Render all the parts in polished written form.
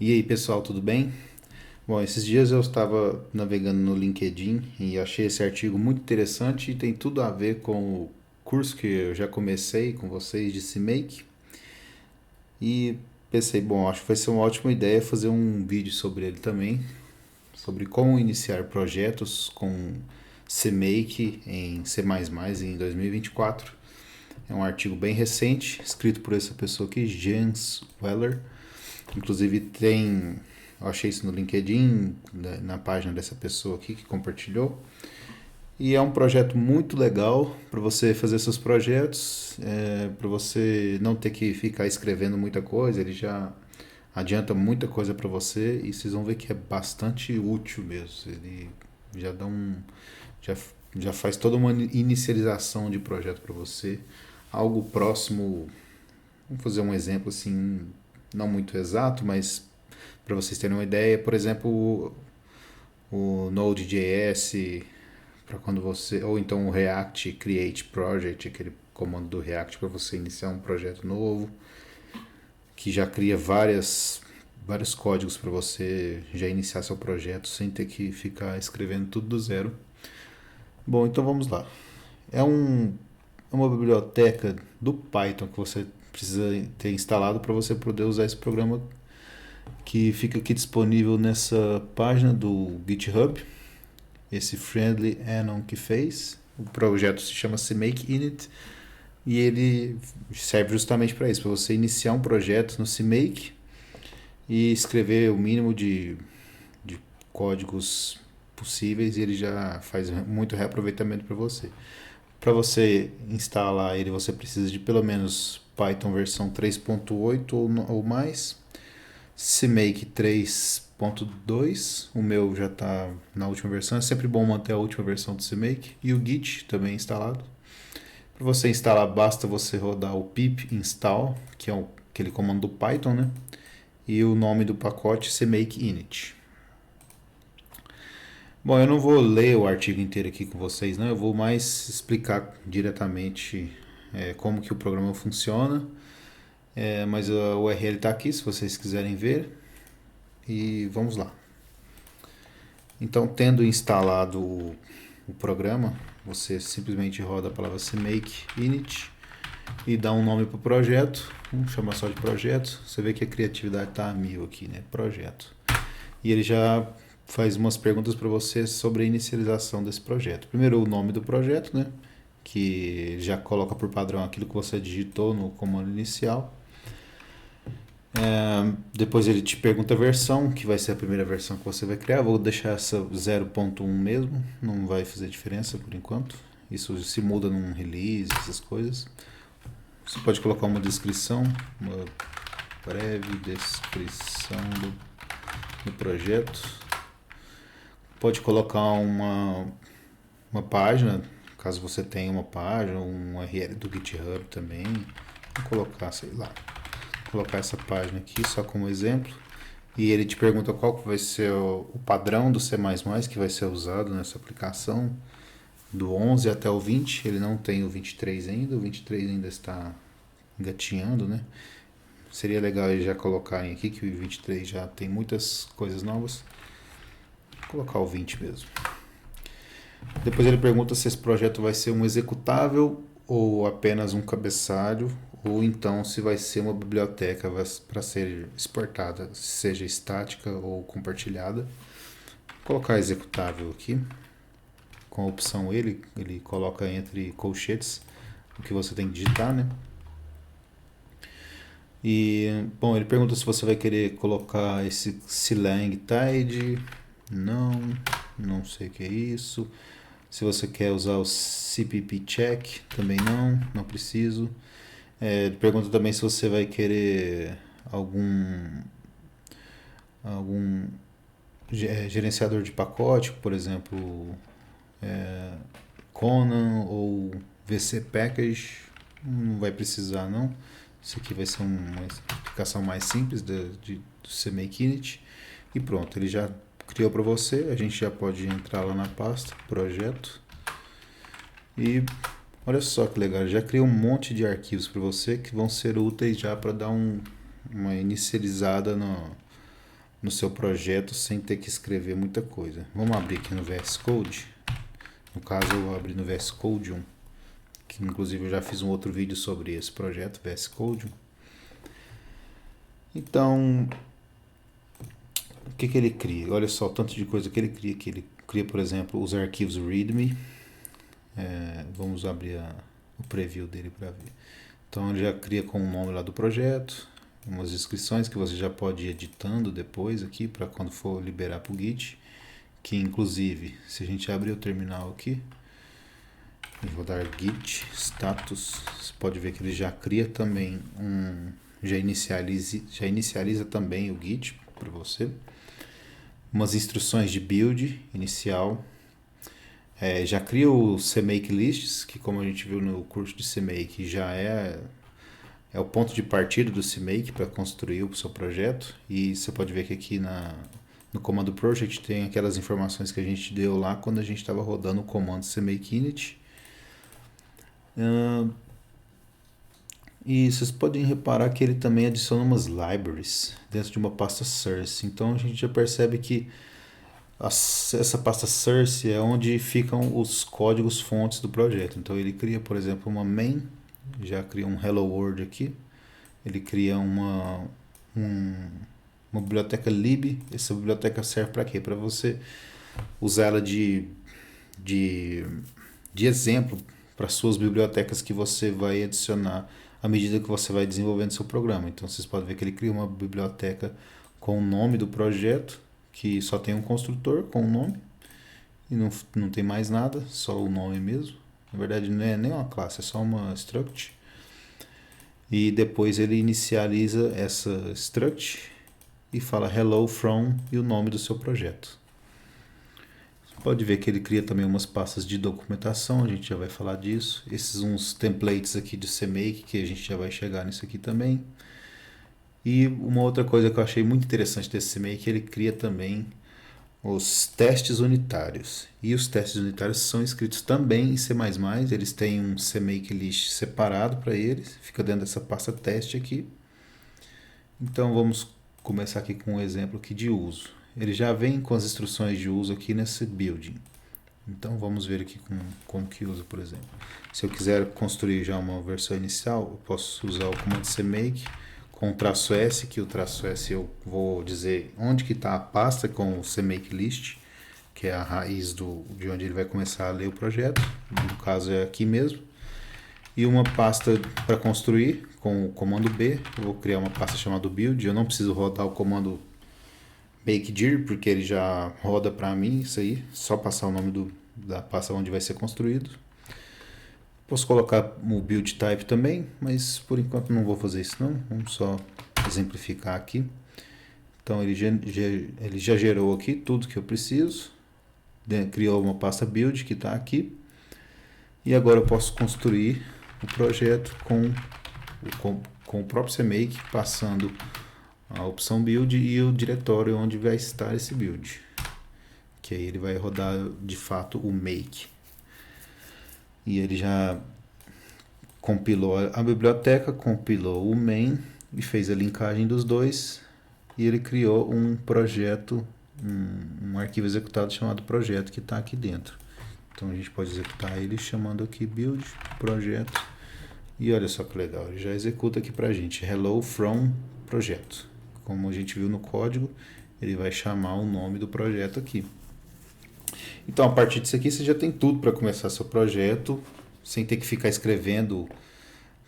E aí, pessoal, tudo bem? Bom, esses dias eu estava navegando no LinkedIn e achei esse artigo muito interessante e tem tudo a ver com o curso que eu já comecei com vocês de CMake. E pensei, bom, acho que vai ser uma ótima ideia fazer um vídeo sobre ele também, sobre como iniciar projetos com CMake em C++ em 2024. É um artigo bem recente, escrito por essa pessoa aqui, Jens Weller. Inclusive eu achei isso no LinkedIn, na página dessa pessoa aqui que compartilhou. E é um projeto muito legal para você fazer seus projetos, para você não ter que ficar escrevendo muita coisa, ele já adianta muita coisa para você e vocês vão ver que é bastante útil mesmo. Ele já dá um, já, já faz toda uma inicialização de projeto para você, algo próximo. Vamos fazer um exemplo assim, não muito exato, mas para vocês terem uma ideia, por exemplo, o Node.js, para quando você, ou então o React Create Project, aquele comando do React para você iniciar um projeto novo, que já cria vários códigos para você já iniciar seu projeto sem ter que ficar escrevendo tudo do zero. Bom, então vamos lá. É uma biblioteca do Python que você precisa ter instalado para você poder usar esse programa, que fica aqui disponível nessa página do GitHub. Esse Friendly Anon que fez. O projeto se chama CMake Init e ele serve justamente para isso, para você iniciar um projeto no CMake e escrever o mínimo de códigos possíveis e ele já faz muito reaproveitamento para você. Para você instalar ele, você precisa de pelo menos Python versão 3.8 ou mais, CMake 3.2, o meu já está na última versão, é sempre bom manter a última versão do CMake, e o Git também instalado. Para você instalar, basta você rodar o pip install, que é aquele comando do Python, né? E o nome do pacote CMake init. Bom, eu não vou ler o artigo inteiro aqui com vocês, não. Eu vou mais explicar diretamente como que o programa funciona. Mas a URL está aqui, se vocês quiserem ver. E vamos lá. Então, tendo instalado o programa, você simplesmente roda a palavra CMake init e dá um nome para o projeto. Vamos chamar só de projeto. Você vê que a criatividade está a mil aqui, né? Projeto. E ele já faz umas perguntas para você sobre a inicialização desse projeto. Primeiro, o nome do projeto, né? Que já coloca por padrão aquilo que você digitou no comando inicial. Depois ele te pergunta a versão, que vai ser a primeira versão que você vai criar. Vou deixar essa 0.1 mesmo, não vai fazer diferença por enquanto. Isso se muda num release, essas coisas. Você pode colocar uma descrição, uma breve descrição do projeto. Pode colocar uma página, caso você tenha uma página, um URL do GitHub também. Vou colocar, sei lá, colocar essa página aqui só como exemplo. E ele te pergunta qual vai ser o padrão do C++ que vai ser usado nessa aplicação, do 11 até o 20. Ele não tem o 23 ainda, o 23 ainda está engatinhando, né? Seria legal eles já colocarem aqui que o 23 já tem muitas coisas novas. Vou colocar o 20 mesmo. Depois ele pergunta se esse projeto vai ser um executável ou apenas um cabeçalho, ou então se vai ser uma biblioteca para ser exportada, seja estática ou compartilhada. Vou colocar executável aqui. Com a opção ele coloca entre colchetes o que você tem que digitar, né? E, bom, ele pergunta se você vai querer colocar esse Silang Tide. Não sei o que é isso. Se você quer usar o CPP Check, também não preciso. Ele pergunta também se você vai querer algum gerenciador de pacote, por exemplo, Conan ou VC Package. Não vai precisar, não. Isso aqui vai ser uma explicação mais simples do CMake Init. E pronto, ele já criou para você. A gente já pode entrar lá na pasta, projeto. E olha só que legal, já criou um monte de arquivos para você que vão ser úteis já para dar uma inicializada no seu projeto sem ter que escrever muita coisa. Vamos abrir aqui no VS Code. No caso, eu vou abrir no VS Code 1, que inclusive eu já fiz um outro vídeo sobre esse projeto, VS Code 1. Então, o que ele cria? Olha só o tanto de coisa que ele cria aqui. Ele cria, por exemplo, os arquivos README. Vamos abrir o preview dele para ver. Então ele já cria com o nome lá do projeto, umas descrições que você já pode ir editando depois aqui para quando for liberar para o Git, que inclusive, se a gente abrir o terminal aqui e rodar git status, você pode ver que ele já cria também já inicializa também o Git para você, umas instruções de build inicial. Já cria o CMake Lists, que como a gente viu no curso de CMake, já é o ponto de partida do CMake para construir o seu projeto. E você pode ver que aqui no comando project tem aquelas informações que a gente deu lá quando a gente estava rodando o comando CMake init. E vocês podem reparar que ele também adiciona umas libraries dentro de uma pasta source. Então a gente já percebe que essa pasta source é onde ficam os códigos fontes do projeto. Então ele cria, por exemplo, uma main, já cria um hello world aqui. Ele cria uma biblioteca lib. Essa biblioteca serve para quê? Para você usar ela de exemplo para suas bibliotecas que você vai adicionar à medida que você vai desenvolvendo seu programa. Então vocês podem ver que ele cria uma biblioteca com o nome do projeto, que só tem um construtor com o nome e não tem mais nada, só o nome mesmo. Na verdade não é nem uma classe, é só uma struct. E depois ele inicializa essa struct e fala hello from e o nome do seu projeto. Você pode ver que ele cria também umas pastas de documentação, a gente já vai falar disso. Esses uns templates aqui de CMake, que a gente já vai chegar nisso aqui também. E uma outra coisa que eu achei muito interessante desse CMake, ele cria também os testes unitários. E os testes unitários são escritos também em C++, eles têm um CMake list separado para eles, fica dentro dessa pasta teste aqui. Então vamos começar aqui com um exemplo aqui de uso. Ele já vem com as instruções de uso aqui nesse building. Então vamos ver aqui como que usa, por exemplo. Se eu quiser construir já uma versão inicial, eu posso usar o comando CMake com o traço S, que o traço S eu vou dizer onde que está a pasta com o CMake list, que é a raiz de onde ele vai começar a ler o projeto, no caso é aqui mesmo. E uma pasta para construir com o comando B, eu vou criar uma pasta chamada build, eu não preciso rodar o comando makedir, porque ele já roda para mim isso aí, só passar o nome da pasta onde vai ser construído. Posso colocar o build type também, mas por enquanto não vou fazer isso não. Vamos só exemplificar aqui. Então ele já gerou aqui tudo que eu preciso. Criou uma pasta build que está aqui. E agora eu posso construir o projeto com o próprio CMake, passando a opção build e o diretório onde vai estar esse build. Que aí ele vai rodar de fato o make. E ele já compilou a biblioteca, compilou o main e fez a linkagem dos dois. E ele criou um projeto, um arquivo executado chamado projeto que está aqui dentro. Então a gente pode executar ele chamando aqui build, projeto. E olha só que legal, ele já executa aqui pra gente, hello from projeto. Como a gente viu no código, ele vai chamar o nome do projeto aqui. Então, a partir disso aqui, você já tem tudo para começar seu projeto, sem ter que ficar escrevendo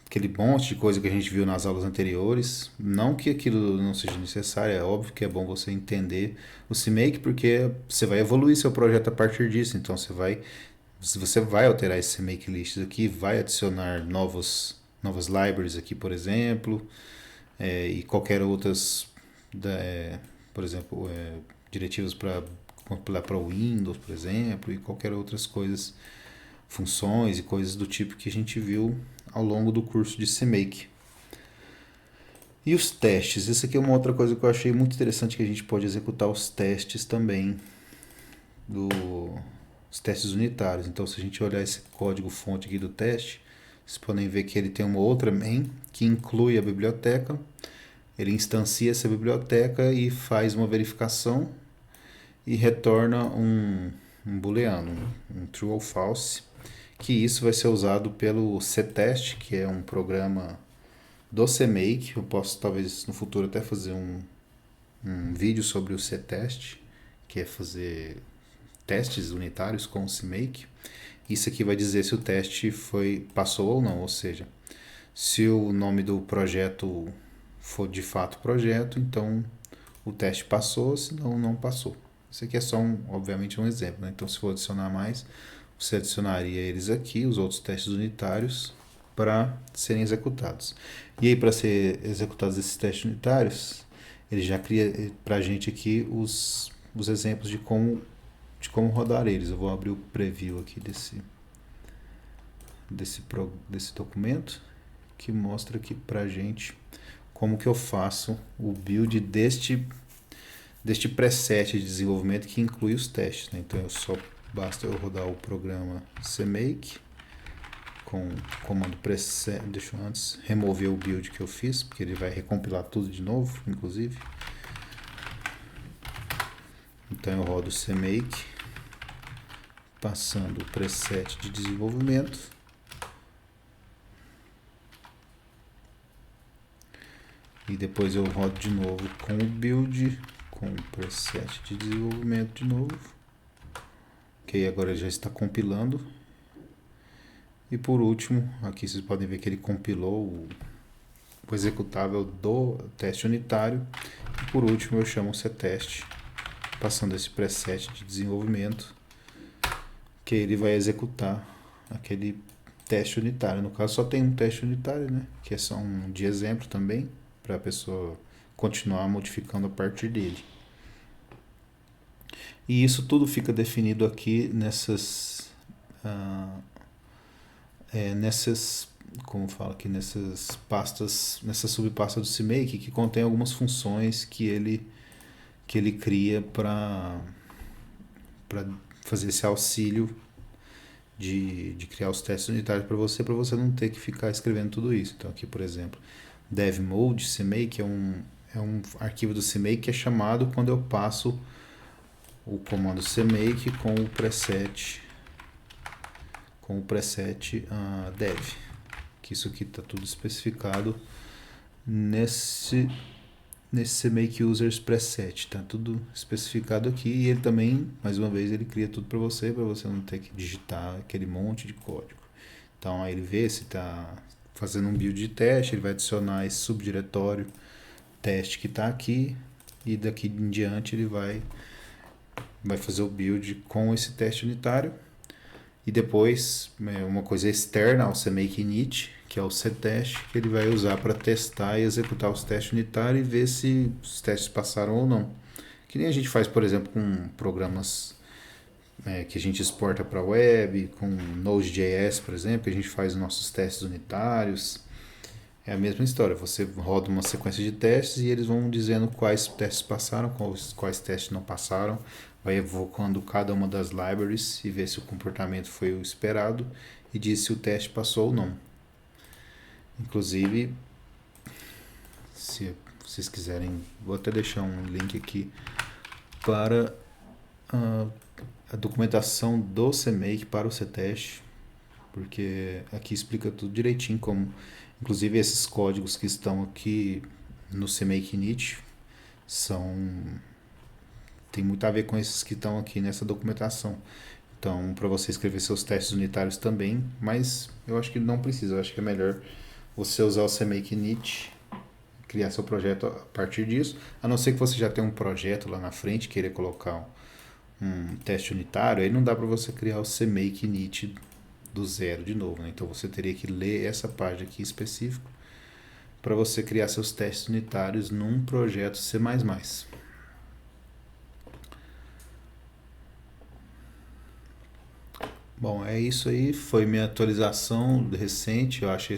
aquele monte de coisa que a gente viu nas aulas anteriores. Não que aquilo não seja necessário, é óbvio que é bom você entender o CMake, porque você vai evoluir seu projeto a partir disso. Então, você vai alterar esse CMake list aqui, vai adicionar novas libraries aqui, por exemplo, e qualquer outras, por exemplo, diretivas para compilar para o Windows, por exemplo, e qualquer outras coisas, funções e coisas do tipo que a gente viu ao longo do curso de CMake. E os testes, isso aqui é uma outra coisa que eu achei muito interessante, que a gente pode executar os testes também, os testes unitários. Então se a gente olhar esse código fonte aqui do teste, vocês podem ver que ele tem uma outra main que inclui a biblioteca, ele instancia essa biblioteca e faz uma verificação e retorna um booleano, um true ou false, que isso vai ser usado pelo ctest, que é um programa do CMake. Eu posso talvez no futuro até fazer um vídeo sobre o ctest, que é fazer testes unitários com o CMake. Isso aqui vai dizer se o teste passou ou não, ou seja, se o nome do projeto for de fato projeto, então o teste passou, senão não passou. Isso aqui é só, obviamente, um exemplo, né? Então, se for adicionar mais, você adicionaria eles aqui, os outros testes unitários, para serem executados. E aí, para ser executados esses testes unitários, ele já cria para a gente aqui os exemplos de como rodar eles. Eu vou abrir o preview aqui desse documento, que mostra aqui para a gente como que eu faço o build deste preset de desenvolvimento que inclui os testes, né? Então basta eu rodar o programa CMake com o comando preset. Deixa eu antes remover o build que eu fiz, porque ele vai recompilar tudo de novo, inclusive. Então eu rodo o CMake passando o preset de desenvolvimento. E depois eu rodo de novo com o build, com o preset de desenvolvimento de novo. Ok, agora ele já está compilando. E por último, aqui vocês podem ver que ele compilou o executável do teste unitário. E por último eu chamo o ctest, passando esse preset de desenvolvimento, que ele vai executar aquele teste unitário. No caso só tem um teste unitário, né? Que é só um de exemplo também, para a pessoa continuar modificando a partir dele. E isso tudo fica definido aqui nessas como fala aqui, nessas pastas, nessa subpasta do CMake, que contém algumas funções que ele cria para fazer esse auxílio de criar os testes unitários para você não ter que ficar escrevendo tudo isso. Então aqui, por exemplo, devmode CMake é um arquivo do CMake que é chamado quando eu passo o comando CMake com o preset dev, que isso aqui está tudo especificado nesse CMake users preset, tá tudo especificado aqui. E ele também, mais uma vez, ele cria tudo para você não ter que digitar aquele monte de código. Então aí ele vê se está fazendo um build de teste, ele vai adicionar esse subdiretório teste que está aqui, e daqui em diante ele vai fazer o build com esse teste unitário. E depois uma coisa externa ao CMake init, que é o ctest, que ele vai usar para testar e executar os testes unitários e ver se os testes passaram ou não. Que nem a gente faz, por exemplo, com programas que a gente exporta para a web, com Node.js, por exemplo, que a gente faz os nossos testes unitários. É a mesma história, você roda uma sequência de testes e eles vão dizendo quais testes passaram, quais testes não passaram, vai evocando cada uma das libraries e ver se o comportamento foi o esperado e diz se o teste passou ou não. Inclusive, se vocês quiserem, vou até deixar um link aqui para a documentação do CMake para o ctest, porque aqui explica tudo direitinho, como inclusive esses códigos que estão aqui no CMake init tem muito a ver com esses que estão aqui nessa documentação. Então, para você escrever seus testes unitários também, mas eu acho que não precisa, eu acho que é melhor você usar o CMake init, criar seu projeto a partir disso, a não ser que você já tenha um projeto lá na frente, querer colocar um teste unitário, aí não dá para você criar o CMake init do zero de novo, né? Então você teria que ler essa página aqui específica para você criar seus testes unitários num projeto C++. Bom, é isso aí, foi minha atualização recente. Eu achei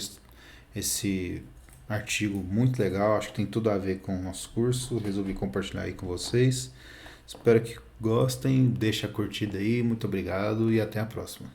esse artigo muito legal, acho que tem tudo a ver com o nosso curso, resolvi compartilhar aí com vocês. Espero que gostem, deixa a curtida aí, muito obrigado e até a próxima.